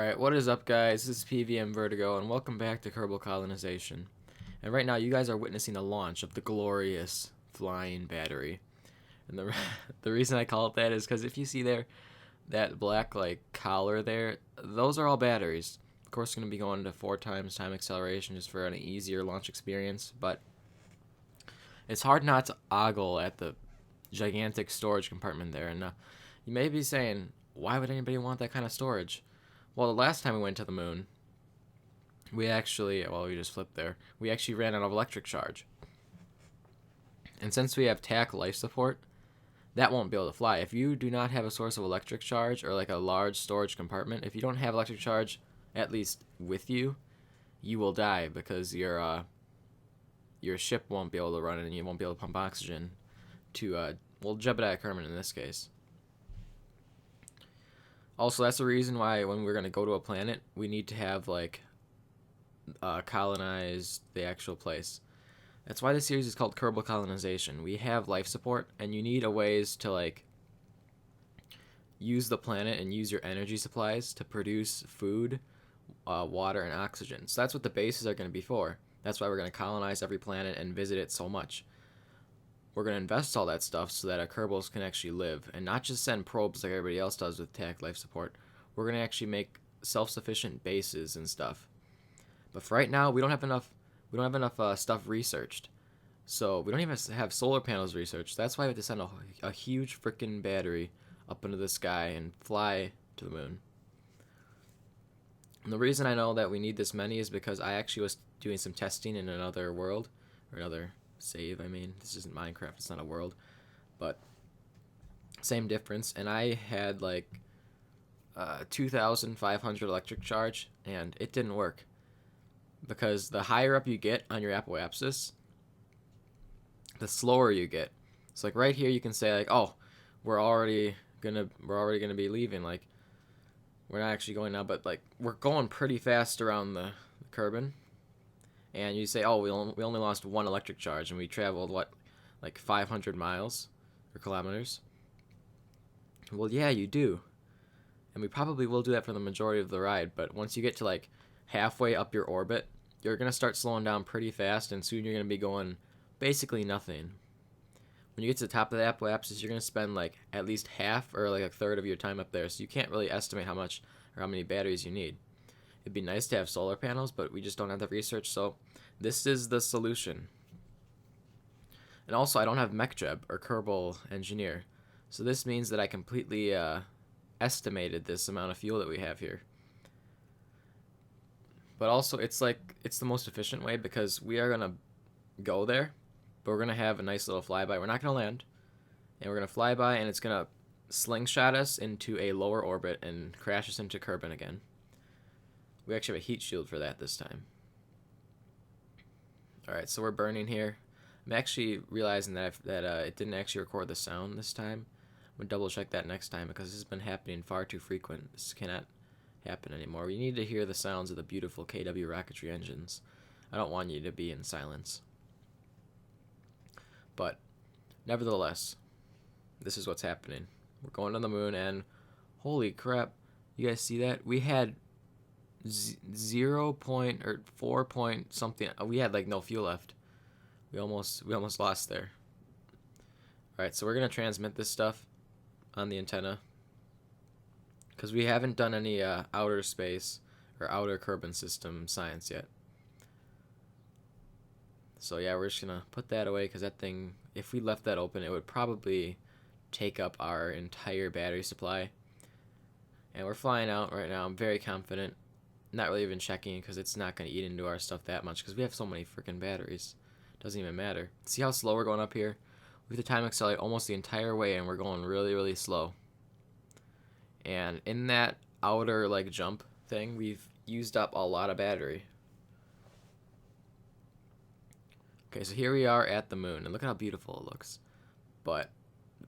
Alright, what is up guys? This is PVM Vertigo and welcome back to Kerbal Colonization. And right now you guys are witnessing the launch of the glorious flying battery. And the the reason I call it that is because if you see there that black collar there, those are all batteries. Of course going to be going to 4 times time acceleration just for an easier launch experience, but it's hard not to ogle at the gigantic storage compartment there. And you may be saying, why would anybody want that kind of storage? Well, the last time we went to the moon, we just flipped there. We actually ran out of electric charge. And since we have TAC life support, that won't be able to fly. If you do not have a source of electric charge or like a large storage compartment, if you don't have electric charge at least with you, you will die because your ship won't be able to run and you won't be able to pump oxygen to Jebediah Kerman in this case. Also, that's the reason why when we're going to go to a planet, we need to have, colonize the actual place. That's why this series is called Kerbal Colonization. We have life support, and you need a ways to, use the planet and use your energy supplies to produce food, water, and oxygen. So that's what the bases are going to be for. That's why we're going to colonize every planet and visit it so much. We're going to invest all that stuff so that our Kerbals can actually live and not just send probes like everybody else does with TAC life support. We're going to actually make self-sufficient bases and stuff. But for right now, we don't have enough stuff researched. So we don't even have solar panels researched. That's why we have to send a huge freaking battery up into the sky and fly to the moon. And the reason I know that we need this many is because I actually was doing some testing in another world, or another save. I mean, this isn't Minecraft, it's not a world, but same difference. And I had 2,500 electric charge, and it didn't work because the higher up you get on your apoapsis, the slower you get. So right here, you can say oh, we're already gonna be leaving. We're not actually going now, but we're going pretty fast around the Kerbin. And you say, oh, we only lost 1 electric charge, and we traveled, 500 miles or kilometers? Well, yeah, you do. And we probably will do that for the majority of the ride, but once you get to, halfway up your orbit, you're going to start slowing down pretty fast, and soon you're going to be going basically nothing. When you get to the top of the apoapsis, you're going to spend, at least half or, a third of your time up there, so you can't really estimate how much or how many batteries you need. It'd be nice to have solar panels, but we just don't have the research, so this is the solution. And also, I don't have MechJeb or Kerbal Engineer, so this means that I completely estimated this amount of fuel that we have here. But also, it's the most efficient way because we are going to go there, but we're going to have a nice little flyby. We're not going to land, and we're going to fly by, and it's going to slingshot us into a lower orbit and crash us into Kerbin again. We actually have a heat shield for that this time. Alright, so we're burning here. I'm actually realizing that it didn't actually record the sound this time. I'm going to double check that next time because this has been happening far too frequent. This cannot happen anymore. We need to hear the sounds of the beautiful KW rocketry engines. I don't want you to be in silence. But, nevertheless, this is what's happening. We're going on the moon and, holy crap, you guys see that? We had 0 point or 4 point something. We had no fuel left. We almost lost there. All right, so we're gonna transmit this stuff on the antenna because we haven't done any outer space or outer Kerbin system science yet. So yeah, we're just gonna put that away because that thing, if we left that open, it would probably take up our entire battery supply. And we're flying out right now. I'm very confident. Not really even checking because it's not going to eat into our stuff that much because we have so many freaking batteries. Doesn't even matter. See how slow we're going up here? We have to time accelerate almost the entire way and we're going really, really slow. And in that outer jump thing, we've used up a lot of battery. Okay, so here we are at the moon and look at how beautiful it looks. But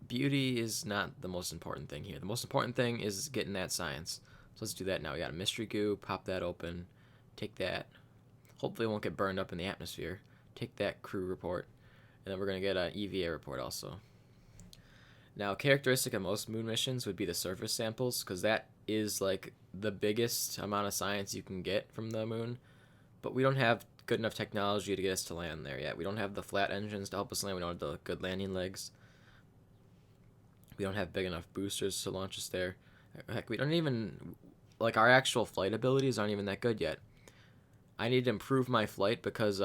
beauty is not the most important thing here. The most important thing is getting that science. So let's do that now. We got a mystery goo, pop that open, take that. Hopefully it won't get burned up in the atmosphere. Take that crew report, and then we're going to get an EVA report also. Now, characteristic of most moon missions would be the surface samples, because that is like the biggest amount of science you can get from the moon, but we don't have good enough technology to get us to land there yet. We don't have the flat engines to help us land. We don't have the good landing legs. We don't have big enough boosters to launch us there. Heck, we don't even, like, our actual flight abilities aren't even that good yet. I need to improve my flight because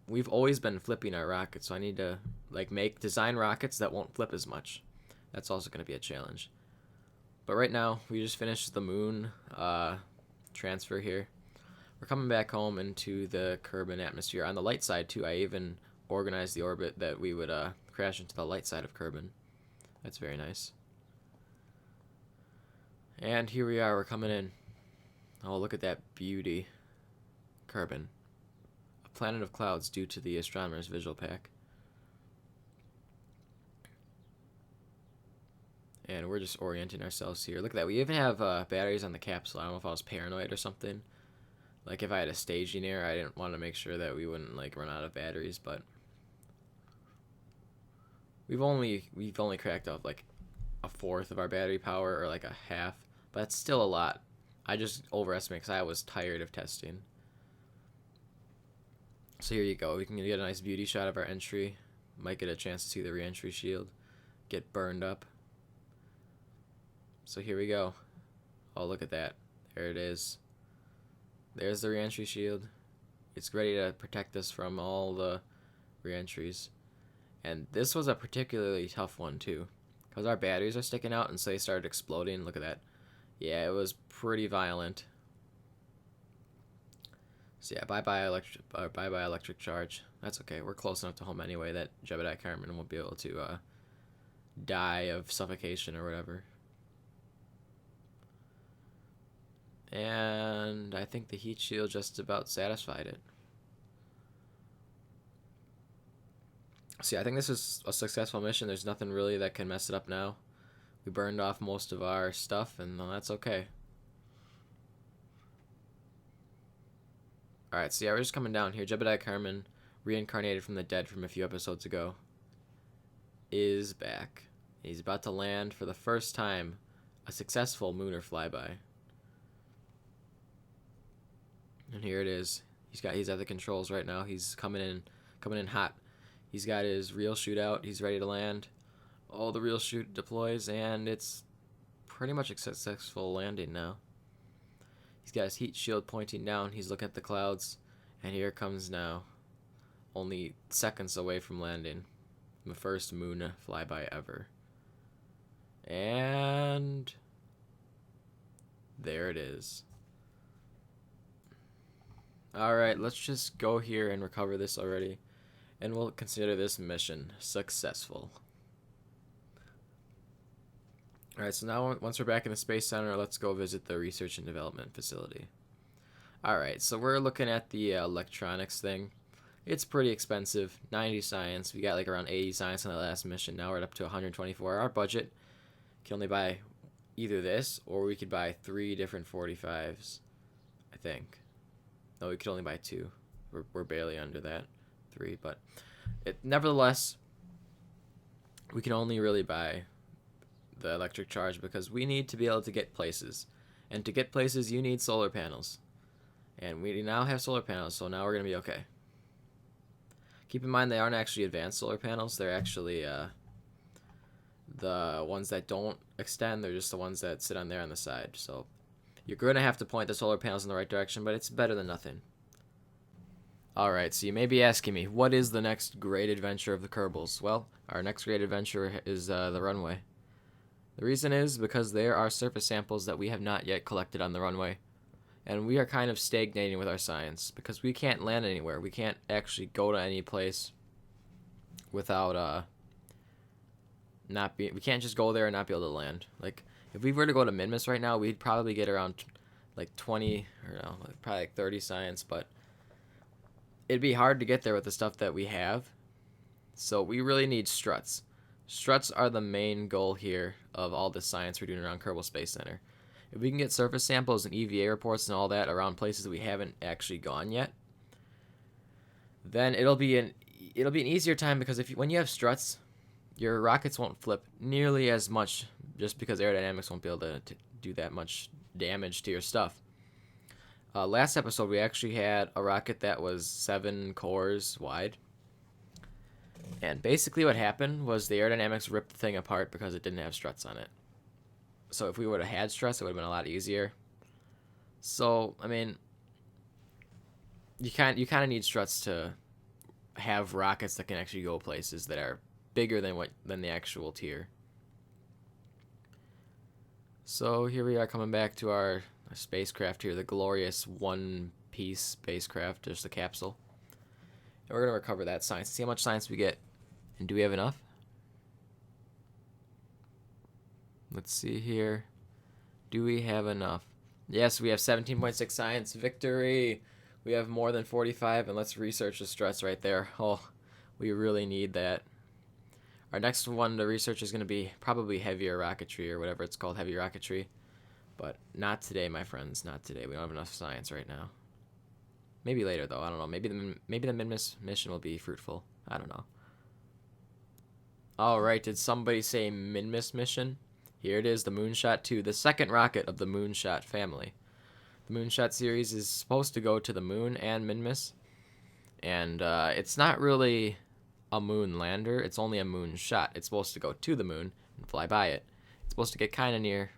we've always been flipping our rockets, so I need to like design rockets that won't flip as much. That's also going to be a challenge. But right now, we just finished the moon transfer here. We're coming back home into the Kerbal atmosphere. On the light side, too, I even organized the orbit that we would crash into the light side of Kerbal. That's very nice. And here we are, we're coming in. Oh, look at that beauty. Kerbal. A planet of clouds due to the astronomer's visual pack. And we're just orienting ourselves here. Look at that. We even have batteries on the capsule. I don't know if I was paranoid or something. Like if I had a staging error, I didn't want to make sure that we wouldn't like run out of batteries, but we've only cracked off like a fourth of our battery power, or like a half, but that's still a lot. I just overestimated because I was tired of testing. So here you go. We can get a nice beauty shot of our entry. Might get a chance to see the re-entry shield get burned up. So here we go. Oh, look at that. There it is. There's the re-entry shield. It's ready to protect us from all the re-entries. And this was a particularly tough one too, because our batteries are sticking out and so they started exploding. Look at that. Yeah, it was pretty violent. So yeah, bye-bye electric charge. That's okay. We're close enough to home anyway that Jebediah Carmen won't be able to die of suffocation or whatever. And I think the heat shield just about satisfied it. See, I think this is a successful mission. There's nothing really that can mess it up now. We burned off most of our stuff, and that's okay. Alright, so yeah, we're just coming down here. Jebediah Carmen, reincarnated from the dead from a few episodes ago, is back. He's about to land for the first time a successful lunar flyby. And here it is. He's at the controls right now. He's coming in hot. He's got his real chute out. He's ready to land. Oh, the real chute deploys, and it's pretty much a successful landing now. He's got his heat shield pointing down. He's looking at the clouds, and here it comes now. Only seconds away from landing. The first moon flyby ever. And there it is. Alright, let's just go here and recover this already, and we'll consider this mission successful. Alright, so now once we're back in the Space Center, let's go visit the Research and Development Facility. Alright, so we're looking at the electronics thing. It's pretty expensive, 90 science. We got like around 80 science on the last mission. Now we're up to 124. Our budget can only buy either this, or we could buy 3 different 45s, I think. No, we could only buy 2. We're barely under that. 3, but nevertheless, we can only really buy the electric charge because we need to be able to get places. And to get places, you need solar panels. And we now have solar panels, so now we're going to be okay. Keep in mind, they aren't actually advanced solar panels. They're actually the ones that don't extend. They're just the ones that sit on there on the side. So you're going to have to point the solar panels in the right direction, but it's better than nothing. Alright, so you may be asking me, what is the next great adventure of the Kerbals? Well, our next great adventure is the runway. The reason is because there are surface samples that we have not yet collected on the runway. And we are kind of stagnating with our science because we can't land anywhere. We can't actually go to any place without we can't just go there and not be able to land. Like, if we were to go to Minmus right now, we'd probably get around like 20 or no, probably like 30 science, but it'd be hard to get there with the stuff that we have. So we really need struts. Struts are the main goal here of all the science we're doing around Kerbal Space Center. If we can get surface samples and EVA reports and all that around places that we haven't actually gone yet, then it'll be an easier time because when you have struts, your rockets won't flip nearly as much just because aerodynamics won't be able to do that much damage to your stuff. Last episode, we actually had a rocket that was 7 cores wide. And basically what happened was the aerodynamics ripped the thing apart because it didn't have struts on it. So if we would have had struts, it would have been a lot easier. So, I mean, you kind of need struts to have rockets that can actually go places that are bigger than the actual tier. So here we are coming back to our spacecraft here, the glorious one-piece spacecraft, just the capsule. And we're going to recover that science. See how much science we get. And do we have enough? Let's see here. Do we have enough? Yes, we have 17.6 science. Victory! We have more than 45, and let's research the struts right there. Oh, we really need that. Our next one to research is going to be probably heavier rocketry, or whatever it's called, heavy rocketry. But not today, my friends. Not today. We don't have enough science right now. Maybe later, though. I don't know. Maybe the Minmus mission will be fruitful. I don't know. Alright, did somebody say Minmus mission? Here it is, the Moonshot 2, the second rocket of the Moonshot family. The Moonshot series is supposed to go to the moon and Minmus. And it's not really a moon lander, it's only a moonshot. It's supposed to go to the moon and fly by it. It's supposed to get kind of near.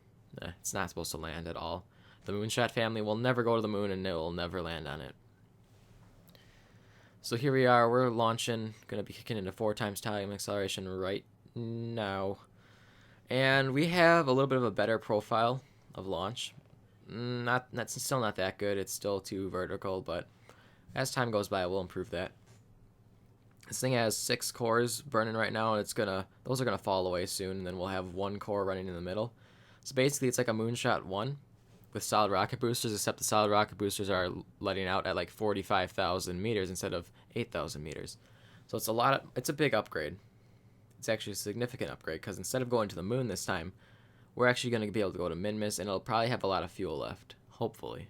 It's not supposed to land at all. The Moonshot family will never go to the moon, and it will never land on it. So here we are, we're launching, going to be kicking into 4 times time acceleration right now. And we have a little bit of a better profile of launch. Still not that good, it's still too vertical, but as time goes by, we'll improve that. This thing has 6 cores burning right now, and those are gonna fall away soon, and then we'll have 1 core running in the middle. So basically, it's like a Moonshot 1 with solid rocket boosters, except the solid rocket boosters are letting out at like 45,000 meters instead of 8,000 meters. So it's a big upgrade. It's actually a significant upgrade, because instead of going to the moon this time, we're actually going to be able to go to Minmus, and it'll probably have a lot of fuel left, hopefully.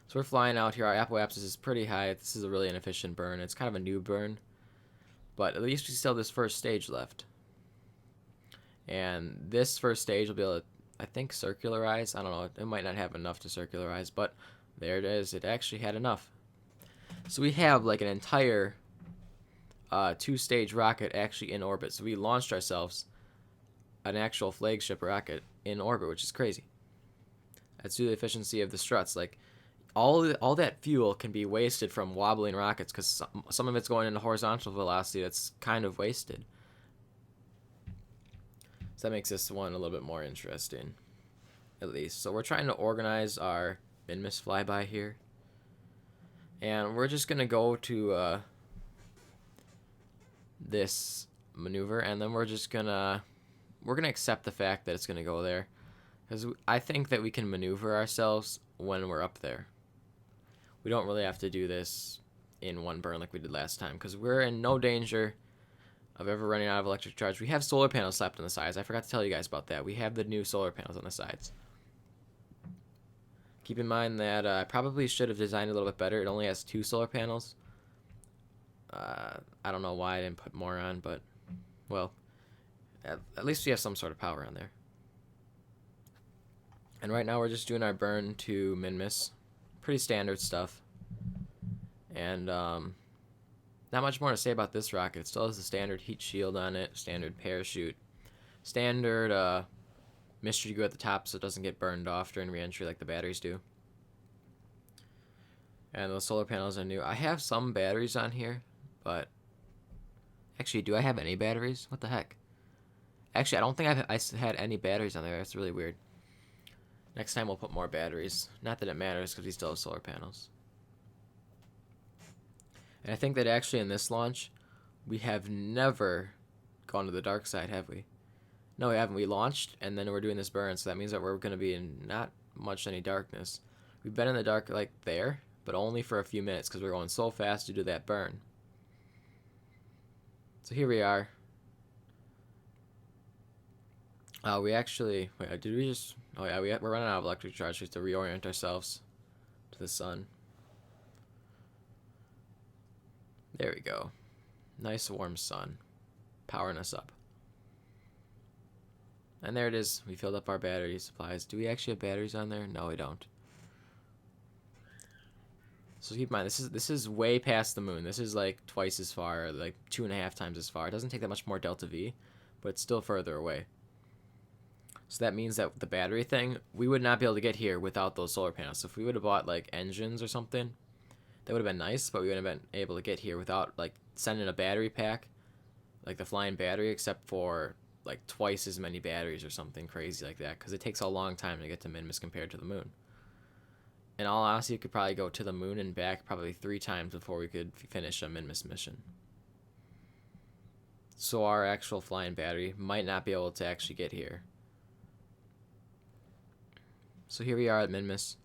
So we're flying out here. Our apoapsis is pretty high. This is a really inefficient burn. It's kind of a new burn, but at least we still have this first stage left. And this first stage will be able to, I think, circularize. I don't know. It might not have enough to circularize, but there it is. It actually had enough. So we have like an entire 2-stage rocket actually in orbit. So we launched ourselves an actual flagship rocket in orbit, which is crazy. That's due to the efficiency of the struts. Like all that fuel can be wasted from wobbling rockets, because some of it's going into horizontal velocity that's kind of wasted. So that makes this one a little bit more interesting, at least. So we're trying to organize our Minmus flyby here, and we're just gonna go to this maneuver, and then we're gonna accept the fact that it's gonna go there, because I think that we can maneuver ourselves when we're up there. We don't really have to do this in one burn like we did last time, because we're in no danger of ever running out of electric charge. We have solar panels slapped on the sides. I forgot to tell you guys about that. We have the new solar panels on the sides. Keep in mind that I probably should have designed it a little bit better. It only has 2 solar panels. I don't know why I didn't put more on, but, well, at least we have some sort of power on there. And right now we're just doing our burn to Minmus. Pretty standard stuff. And not much more to say about this rocket. It still has the standard heat shield on it, standard parachute, standard mystery glue at the top so it doesn't get burned off during re-entry like the batteries do. And the solar panels are new. I have some batteries on here, but actually, do I have any batteries? What the heck? Actually, I don't think I had any batteries on there. That's really weird. Next time we'll put more batteries. Not that it matters, because we still have solar panels. And I think that actually in this launch, we have never gone to the dark side, have we? No, we haven't. We launched, and then we're doing this burn, so that means that we're going to be in not much any darkness. We've been in the dark like there, but only for a few minutes, because we're going so fast to do that burn. So here we are. We actually... Wait, did we just... Oh yeah, we're running out of electric charge. We have to reorient ourselves to the sun. There we go. Nice warm sun. Powering us up. And there it is. We filled up our battery supplies. Do we actually have batteries on there? No, we don't. So keep in mind, this is way past the moon. This is like twice as far, like 2.5 times as far. It doesn't take that much more delta V, but it's still further away. So that means that the battery thing, we would not be able to get here without those solar panels. So if we would have bought like engines or something, that would have been nice, but we wouldn't have been able to get here without like sending a battery pack, like the flying battery, except for like twice as many batteries or something crazy like that, because it takes a long time to get to Minmus compared to the moon. In all honesty, you could probably go to the moon and back probably 3 times before we could finish a Minmus mission. So our actual flying battery might not be able to actually get here. So here we are at Minmus,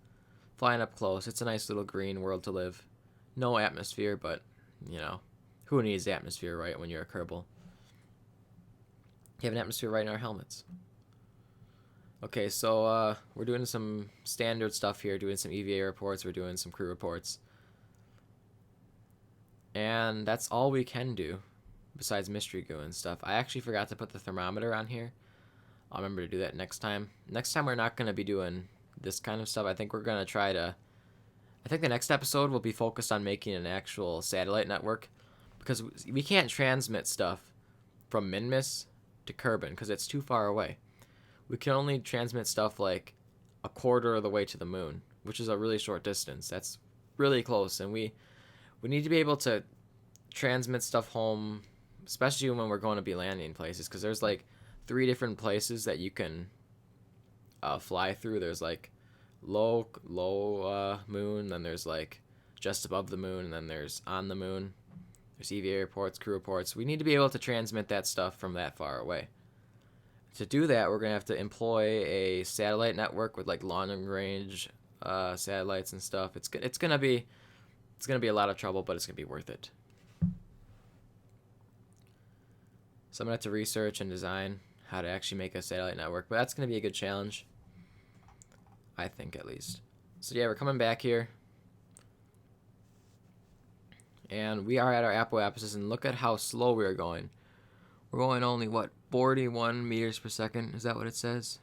flying up close. It's a nice little green world to live. No atmosphere, but, you know, who needs atmosphere, right, when you're a Kerbal? You have an atmosphere right in our helmets. Okay, so we're doing some standard stuff here, doing some EVA reports, we're doing some crew reports. And that's all we can do, besides mystery goo and stuff. I actually forgot to put the thermometer on here. I'll remember to do that next time. Next time we're not going to be doing this kind of stuff. I think we're going to try to... I think the next episode will be focused on making an actual satellite network, because we can't transmit stuff from Minmus to Kerbal, because it's too far away. We can only transmit stuff like a quarter of the way to the moon, which is a really short distance. That's really close, and we need to be able to transmit stuff home, especially when we're going to be landing places, because there's like 3 different places that you can fly through. There's like low moon, then there's like just above the moon, and then there's on the moon. There's EVA reports, crew reports. We need to be able to transmit that stuff from that far away. To do that, we're going to have to employ a satellite network with like long range satellites and stuff. It's going to be a lot of trouble, but it's going to be worth it. So I'm going to have to research and design how to actually make a satellite network, but that's going to be a good challenge, I think, at least. So yeah, we're coming back here, and we are at our apoapsis, and look at how slow we are going. We're going only, what, 41 meters per second? Is that what it says?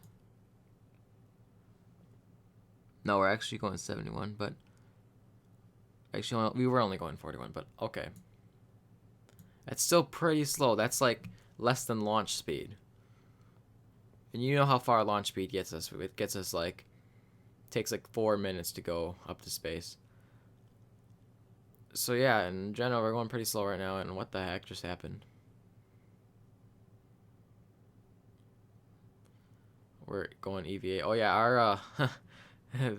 No, we're actually going 71, but... Actually, we were only going 41, but okay. That's still pretty slow. That's like less than launch speed. And you know how far launch speed gets us. It gets us like... takes like 4 minutes to go up to space. So yeah, in general, we're going pretty slow right now, and what the heck just happened? We're going EVA. Oh yeah, our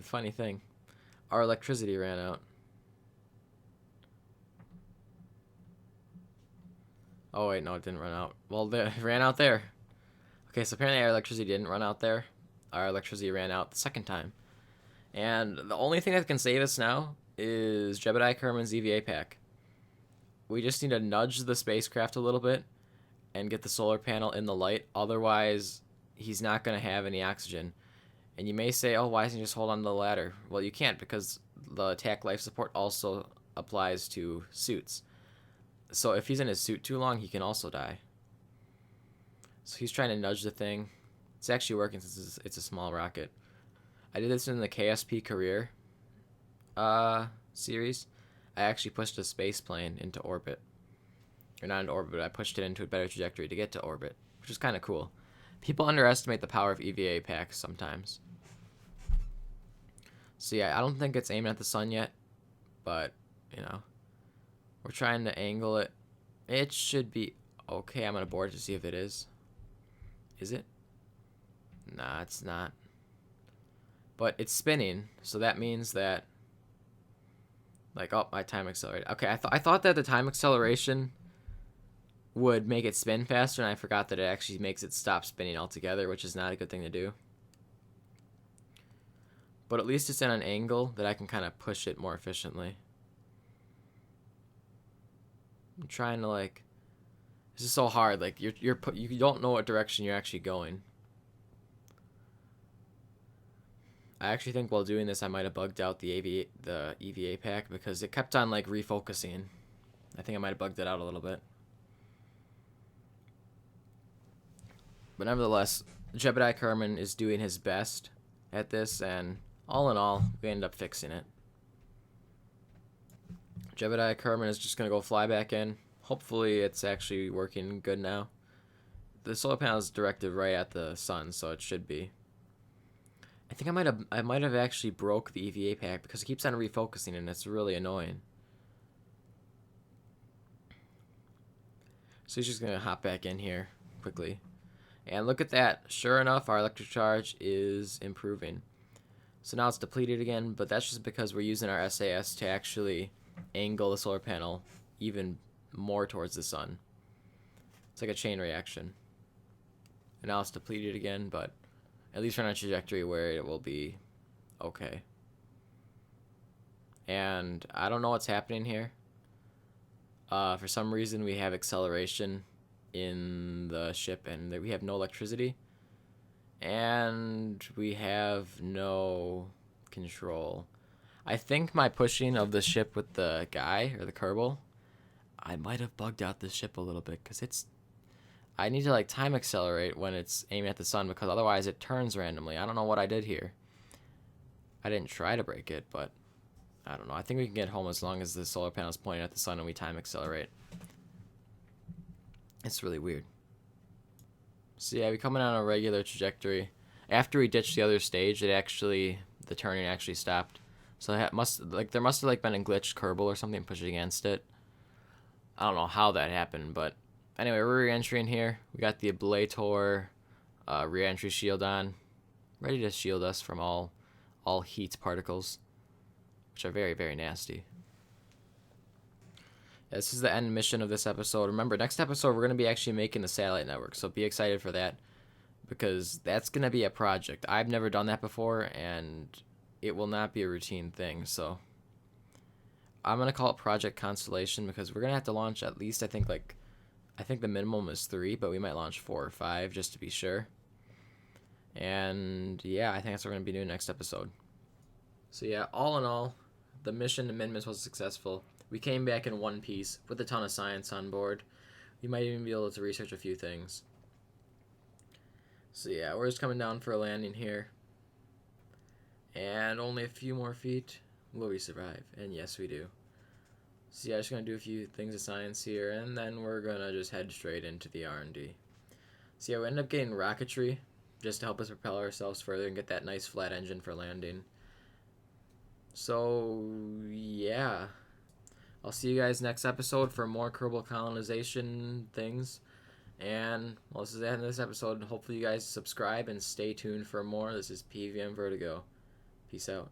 funny thing, our electricity ran out. Oh wait, no, it didn't run out. Well, it ran out there. Okay, so apparently our electricity didn't run out there. Our electricity ran out the second time. And the only thing that can save us now is Jebediah Kerman's EVA pack. We just need to nudge the spacecraft a little bit and get the solar panel in the light. Otherwise, he's not going to have any oxygen. And you may say, oh, why doesn't he just hold on to the ladder? Well, you can't, because the attack life support also applies to suits. So if he's in his suit too long, he can also die. So he's trying to nudge the thing. It's actually working since it's a small rocket. I did this in the KSP Career series. I actually pushed a space plane into orbit. Or not into orbit, but I pushed it into a better trajectory to get to orbit, which is kind of cool. People underestimate the power of EVA packs sometimes. So yeah, I don't think it's aiming at the sun yet, but, you know, we're trying to angle it. It should be okay. I'm going to board to see if it is. Is it? Nah, it's not. But it's spinning, so that means that, like, oh, my time accelerated. Okay, I thought that the time acceleration would make it spin faster, and I forgot that it actually makes it stop spinning altogether, which is not a good thing to do. But at least it's at an angle that I can kind of push it more efficiently. I'm trying to, like, this is so hard. Like, you don't know what direction you're actually going. I actually think while doing this, I might have bugged out the EVA pack, because it kept on, like, refocusing. I think I might have bugged it out a little bit. But nevertheless, Jebediah Kerman is doing his best at this, and all in all, we end up fixing it. Jebediah Kerman is just going to go fly back in. Hopefully it's actually working good now. The solar panel is directed right at the sun, so it should be. I think I might have actually broke the EVA pack because it keeps on refocusing and it's really annoying. So he's just going to hop back in here quickly. And look at that. Sure enough, our electric charge is improving. So now it's depleted again, but that's just because we're using our SAS to actually angle the solar panel even more towards the sun. It's like a chain reaction. And now it's depleted again, but at least we're on a trajectory where it will be okay. And I don't know what's happening here. For some reason, we have acceleration in the ship, and we have no electricity. And we have no control. I think my pushing of the ship with the guy, or the Kerbal, I might have bugged out the ship a little bit, because I need to like time accelerate when it's aiming at the sun, because otherwise it turns randomly. I don't know what I did here. I didn't try to break it, but I don't know. I think we can get home as long as the solar panel is pointing at the sun and we time accelerate. It's really weird. So yeah, we coming on a regular trajectory. After we ditched the other stage, the turning actually stopped. So there must have been a glitched Kerbal or something pushing against it. I don't know how that happened, but anyway, we're re-entering here. We got the ablator re-entry shield on, ready to shield us from all heat particles, which are very, very nasty. Yeah, this is the end mission of this episode. Remember, next episode we're going to be actually making the satellite network, so be excited for that, because that's going to be a project. I've never done that before, and it will not be a routine thing, so I'm going to call it Project Constellation, because we're going to have to launch at least, I think the minimum is 3, but we might launch 4 or 5 just to be sure. And yeah, I think that's what we're going to be doing next episode. So yeah, all in all, the mission to Minmus was successful. We came back in one piece with a ton of science on board. We might even be able to research a few things. So yeah, we're just coming down for a landing here. And only a few more feet. Will we survive? And yes, we do. So yeah, just going to do a few things of science here, and then we're going to just head straight into the R&D. So yeah, we end up getting rocketry just to help us propel ourselves further and get that nice flat engine for landing. So yeah, I'll see you guys next episode for more Kerbal colonization things. And well, this is the end of this episode. Hopefully you guys subscribe and stay tuned for more. This is PVM Vertigo. Peace out.